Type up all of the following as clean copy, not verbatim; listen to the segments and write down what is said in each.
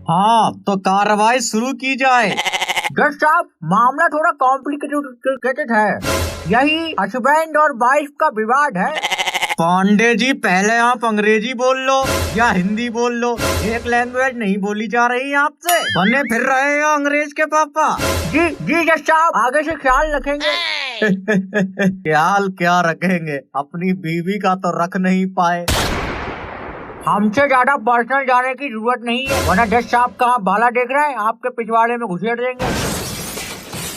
हाँ तो कार्रवाई शुरू की जाए। जज साहब, मामला थोड़ा कॉम्प्लिकेटेड है। यही हस्बैंड और वाइफ का विवाद है। पांडे जी, पहले आप अंग्रेजी बोल लो या हिंदी बोल लो, एक लैंग्वेज नहीं बोली जा रही आपसे। बने फिर रहे हैं अंग्रेज के पापा। जी जी जज साहब, आगे से ख्याल रखेंगे। ख्याल क्या रखेंगे, अपनी बीवी का तो रख नहीं पाए। हमसे ज्यादा पर्सनल जाने की जरूरत नहीं है, वरना जज साहब कहाँ बाला देख रहे हैं, आपके पिछवाड़े में घुसेड़ देंगे।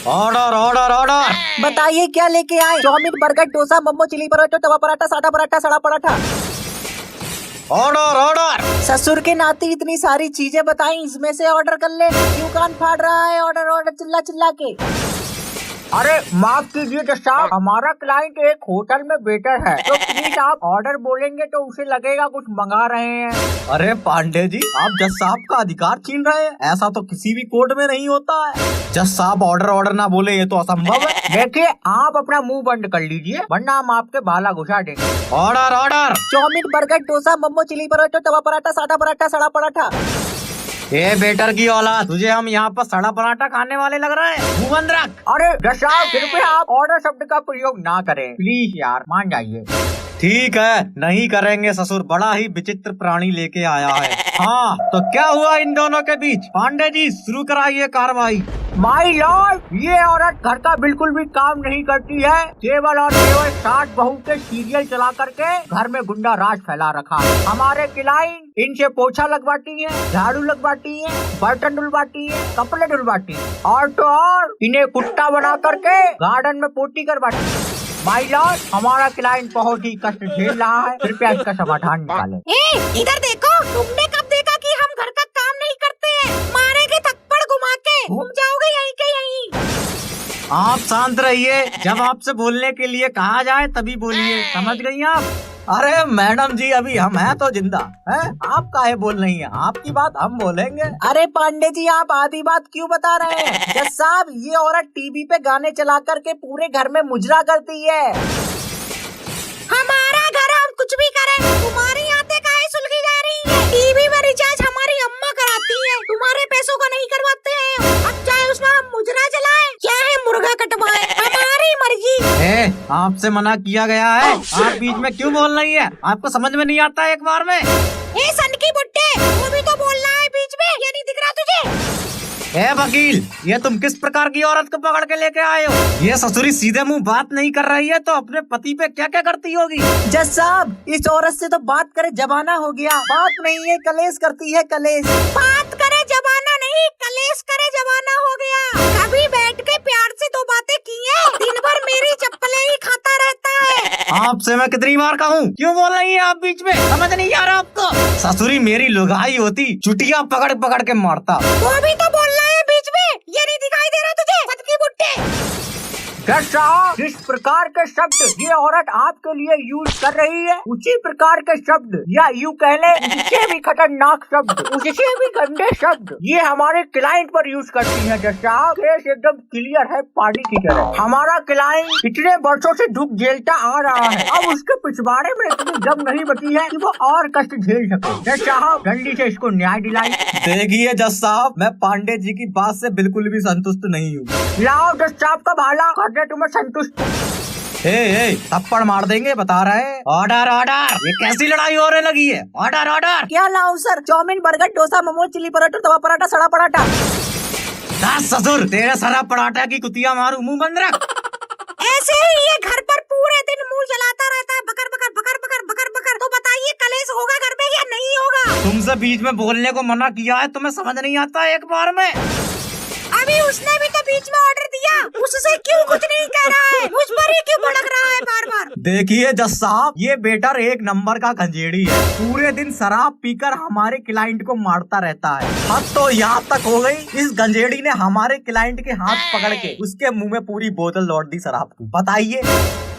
Order order order. बताइए क्या लेके आए? Chowmein, burger, dosa, momo, chilli paratha, tawa paratha, सादा पराठा, सड़ा पराठा। Order order. ससुर के नाते इतनी सारी चीजें बताई, इसमें से ऑर्डर कर ले। क्यों कान फाड़ रहा है? ऑर्डर ऑर्डर चिल्ला चिल्ला के। अरे माफ कीजिए जज साहब, हमारा क्लाइंट एक होटल में वेटर है, तो प्लीज आप ऑर्डर बोलेंगे तो उसे लगेगा कुछ मंगा रहे हैं। अरे पांडे जी, आप जज साहब का अधिकार छीन रहे हैं। ऐसा तो किसी भी कोर्ट में नहीं होता है। जज साहब ऑर्डर ऑर्डर ना बोले, ये तो असंभव है। देखिए, आप अपना मुंह बंद कर लीजिए, वरना हम आपके बाला घुसा देंगे। Order order. Chowmein, burger, dosa, momo, chilli paratha, tawa paratha, सादा पराठा, सड़ा पराठा। ए बेटर की औलाद, तुझे हम यहाँ पर सड़ा पराठा खाने वाले लग रहे हैं? मुंह बंद रख। अरे जज साहब, कृपया आप ऑर्डर शब्द का प्रयोग ना करें, प्लीज यार, मान जाइए। ठीक है, नहीं करेंगे ससुर, बड़ा ही विचित्र प्राणी लेके आया है। हाँ तो क्या हुआ इन दोनों के बीच? पांडे जी शुरू कराइए कार्रवाई। माई लॉर्ड, ये औरत घर का बिल्कुल भी काम नहीं करती है, केवल और केवल 60 बहू के सीरियल चला करके घर में गुंडा राज फैला रखा है। हमारे क्लाइंट इनसे पोछा लगवाती है, झाड़ू लगवाती है, बर्तन धुलवाती है, कपड़े धुलवाती है, और तो और इन्हें कुत्ता बना करके गार्डन में पोटी करवाती है। माई लॉर्ड, हमारा क्लाइंट बहुत ही कष्ट झेल रहा है, कृपया इसका समाधान निकालें। इधर देखो, तुमने कब देखा कि हम घर का काम नहीं करते हैं? मारेंगे थप्पड़ घुमा के, घूम जाओगे यहीं के यहीं। आप शांत रहिए, जब आपसे बोलने के लिए कहा जाए तभी बोलिए, समझ गई आप? अरे मैडम जी, अभी हम हैं तो जिंदा हैं, आप काहे बोल रही हैं? आपकी बात हम बोलेंगे। अरे पांडे जी, आप आधी बात क्यों बता रहे हैं? जज साहब, ये औरत टीवी पे गाने चला करके पूरे घर में मुजरा करती है। हमारा घर, हम कुछ भी करें, तुम्हारी आते काहे सुलगी जा रही है? टीवी में रिचार्ज हमारी अम्मा कराती है, तुम्हारे पैसों का नहीं करवाते हैं। अब चाहे उसमें हम मुजरा चलाएं, चाहे मुर्गा कटवाएं, हमारी मर्जी। आपसे मना किया गया है, आप बीच में क्यों बोल रही है? आपको समझ में नहीं आता एक बार में? सन की बुट्टे, वो भी तो बोल रहा है बीच में, ये नहीं दिख रहा तुझे? वकील, ये तुम किस प्रकार की औरत को पकड़ के लेके आए हो? ये ससुरी सीधे मुंह बात नहीं कर रही है तो अपने पति पे क्या क्या करती होगी? जज साहब, इस औरत से तो बात करे जमाना हो गया, बात नहीं है कलेश करती है, कलेश। बात करे जमाना नहीं, कलेश करे जमाना हो गया। कभी बैठ के प्यार से दो बातें की है? दिन भर मेरी चप्पलें ही खाता रहता है। आपसे मैं कितनी बार कहूँ, क्यों बोल रही है आप बीच में? समझ नहीं आ रहा आपको? ससुरी मेरी लुगाई होती, चुटिया पकड़ पकड़ के मारता। वो भी तो बोल रहा है बीच में, ये नहीं दिखाई दे रहा तुझे? सद की बुट्टे। जज साहब, जिस प्रकार के शब्द ये औरत आपके लिए यूज कर रही है, उसी प्रकार के शब्द, या यूँ कह ले उससे भी खतरनाक शब्द, उससे भी गंदे शब्द ये हमारे क्लाइंट पर यूज करती है। जज साहब, केस एकदम क्लियर है, पानी की तरह। हमारा क्लाइंट इतने वर्षों से दुख झेलता आ रहा है, अब उसके पिछवाड़े में इतनी दम नहीं बची है कि वो और कष्ट झेल सके। जज साहब, जल्दी से इसको न्याय दिलाई। देखिए जज साहब, मैं पांडे जी की बात से बिल्कुल भी संतुष्ट नहीं हूँ। लाओ जज साहब का भाला, करने तुम्हें संतुष्ट। थप्पड़ मार देंगे, बता रहे हैं। Order order. ये कैसी लड़ाई होने लगी है? Order order. क्या लाऊं sir? Chowmein, burger, dosa, momo, chilli paratha, tawa paratha, सड़ा पराठा। ससुर, तेरे सड़ा पराठा की कुतिया मारू, मुंह बंद रख। ऐसे ही ये घर पर पूरे दिन मुंह जलाता रहता है, बकर बकर बकर बकर बकर बकर। तो बताइए कलेश होगा घर में या नहीं होगा? तुमसे बीच में बोलने को मना किया है, तुम्हें समझ नहीं आता एक बार में? अभी उसने भी तो बीच में ऑर्डर दिया, उससे क्यों कुछ नहीं कह रहा है? मुझ पर ही क्यों भड़क रहा है बार बार? देखिए जज साहब, ये बेटर एक नंबर का गंजेड़ी है, पूरे दिन शराब पीकर हमारे क्लाइंट को मारता रहता है। हद तो यहाँ तक हो गई, इस गंजेड़ी ने हमारे क्लाइंट के हाथ पकड़ के उसके मुंह में पूरी बोतल लौट दी शराब की। बताइए।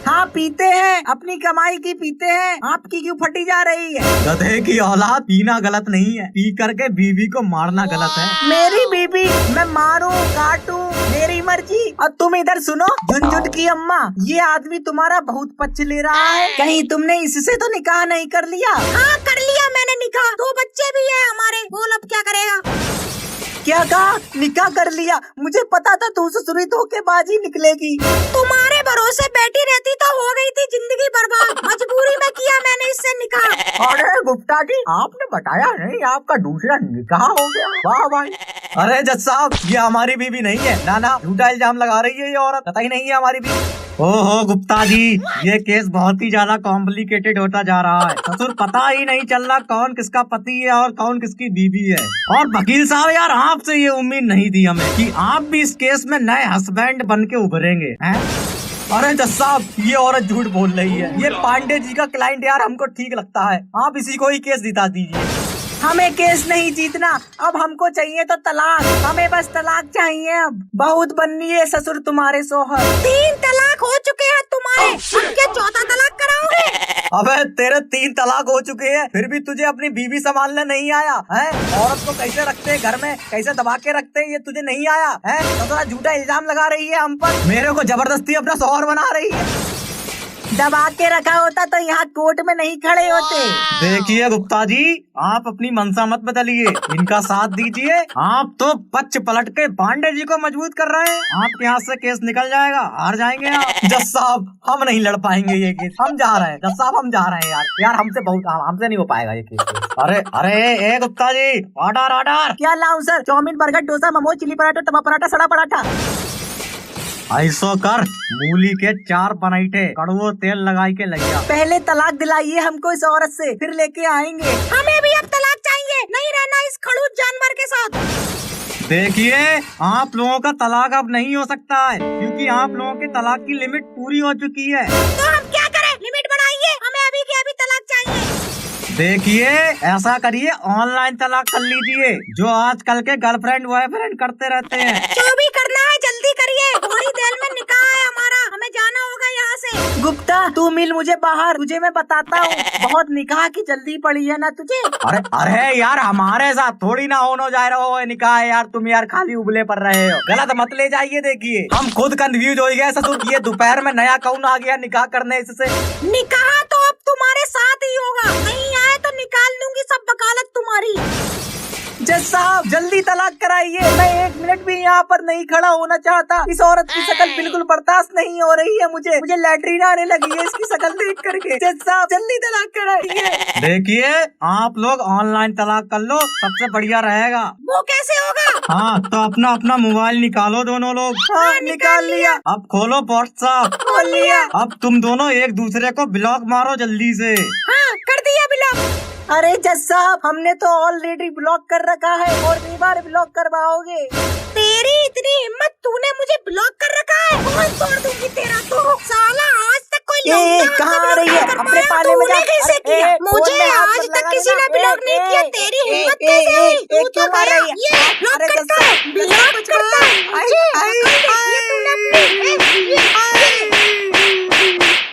हाँ पीते हैं, अपनी कमाई की पीते हैं, आपकी क्यों फटी जा रही है? गधे की औलाद, पीना गलत नहीं है, पी करके बीवी को मारना गलत है। मेरी बीवी, मैं मारूं काटूं मेरी मर्जी। और तुम इधर सुनो झुनझुन की अम्मा, ये आदमी तुम्हारा बहुत पक्ष ले रहा है, कहीं तुमने इससे तो निकाह नहीं कर लिया? हाँ कर लिया मैंने निकाह, 2 बच्चे भी है हमारे। बोल अब क्या करेगा? निकाह कर लिया। मुझे पता था तू ससुरी धोखेबाजी निकलेगी। तुम्हारे भरोसे बैठी रहती तो हो गई थी जिंदगी बर्बाद। मजबूरी में किया मैंने इससे निकाह। अरे गुप्ता जी, आपने बताया नहीं आपका दूसरा निकाह हो गया। वाह भाई। अरे जज साहब, ये हमारी बीवी नहीं है। ना ना, झूठा इल्जाम लगा रही है ये औरत, कतई नहीं है हमारी बीवी। ओहो गुप्ता जी, ये केस बहुत ही ज्यादा कॉम्प्लिकेटेड होता जा रहा है। ससुर पता ही नहीं चल रहा कौन किसका पति है और कौन किसकी बीवी है। और वकील साहब यार, आपसे ये उम्मीद नहीं थी हमें कि आप भी इस केस में नए हस्बैंड बन के उभरेंगे हैं। अरे जज साहब, ये औरत झूठ बोल रही है। ये पांडे जी का क्लाइंट यार हमको ठीक लगता है, आप इसी को ही केस दिला दीजिए। हमें केस नहीं जीतना, अब हमको चाहिए तो तलाक। हमें बस तलाक चाहिए। अब बहुत बननी है ससुर तुम्हारे सोहर। 3 तलाक हो चुके हैं तुम्हारे, अब क्या 4था तलाक कराओगे? अबे तेरे 3 तलाक हो चुके हैं, फिर भी तुझे अपनी बीवी संभालने नहीं आया है। औरत को कैसे रखते हैं घर में, कैसे दबा के रखते हैं, ये तुझे नहीं आया है। तो थोड़ा झूठा इल्जाम लगा रही है हम पर, मेरे को जबरदस्ती अपना शौहर बना रही है। दबा के रखा होता तो यहाँ कोर्ट में नहीं खड़े होते। देखिए गुप्ता जी, आप अपनी मनसा मत बदलिए, इनका साथ दीजिए। आप तो पच पलट के पांडे जी को मजबूत कर रहे हैं। आपके हाथ से केस निकल जाएगा, हार जाएंगे आप। जज साहब, हम नहीं लड़ पाएंगे ये केस, हम जा रहे हैं। जज साहब, हम जा रहे हैं यार हमसे नहीं हो पाएगा ये केस। अरे अरे ए गुप्ता जी, ऑर्डर ऑर्डर। क्या लाऊं sir? Chowmein, burger, dosa, momo, chilli paratha, tawa paratha, सड़ा पराठा। ऐसो कर, मूली के 4 बनाइटे कड़वो तेल लगाई के लगिया। पहले तलाक दिलाइए हमको इस औरत से, फिर लेके आएंगे। हमें भी अब तलाक चाहिए, नहीं रहना इस खड़ूस जानवर के साथ। देखिए, आप लोगों का तलाक अब नहीं हो सकता है, क्योंकि आप लोगों के तलाक की लिमिट पूरी हो चुकी है। तो हम क्या करें? लिमिट बढ़ाइए, हमें अभी के अभी तलाक चाहिए। देखिए, ऐसा करिए, ऑनलाइन तलाक कर लीजिए, जो आजकल के गर्लफ्रेंड बॉयफ्रेंड करते रहते हैं। जो भी करना है जल्दी करिए, थोड़ी देर में निकाह है हमारा, हमें जाना होगा यहाँ से। गुप्ता, तू मिल मुझे बाहर, तुझे मैं बताता हूँ। बहुत निकाह की जल्दी पड़ी है ना तुझे। अरे अरे यार, हमारे साथ थोड़ी ना होने जा रहा हो निकाह है यार। तुम यार खाली उबले पर रहे हो, गलत मत ले जाइए। देखिए, हम खुद कंफ्यूज हो गए ससुर, ये दोपहर में नया कौन आ गया निकाह करने इससे। निकाह तो अब तुम्हारे साथ ही होगा, नहीं आए तो निकाल दूंगी सब वकालत तुम्हारी। जज साहब, जल्दी तलाक कराइए। मैं 1 मिनट भी यहाँ पर नहीं खड़ा होना चाहता। इस औरत की शक्ल बिल्कुल बर्दाश्त नहीं हो रही है मुझे लैट्रिन आने लगी है इसकी शक्ल देख करके। जज साहब, जल्दी तलाक कराइए। देखिए, आप लोग ऑनलाइन तलाक कर लो, सबसे बढ़िया रहेगा। वो कैसे होगा? हाँ, तो अपना अपना मोबाइल निकालो दोनों लोग। हाँ, निकाल लिया। अब खोलो व्हाट्सएप। खोल लिया। अब तुम दोनों एक दूसरे को ब्लॉक मारो जल्दी से। हाँ, कर दिया ब्लॉक। अरे जज साहब, हमने तो ऑलरेडी ब्लॉक कर रखा है और नहीं बार ब्लॉक करवाओगे? तेरी इतनी हिम्मत, तूने मुझे ब्लॉक कर रखा है? बहुत तोड़ दूंगी तेरा तो। साला, आज तक कोई कहाँ आ रही है? अपने पाले में जा। कैसे किया? मुझे आज तक किसी ने ब्लॉक नहीं किया। तेरी हिम्मत कैसे हुई? तू तो कर रही है। ब्लॉक करता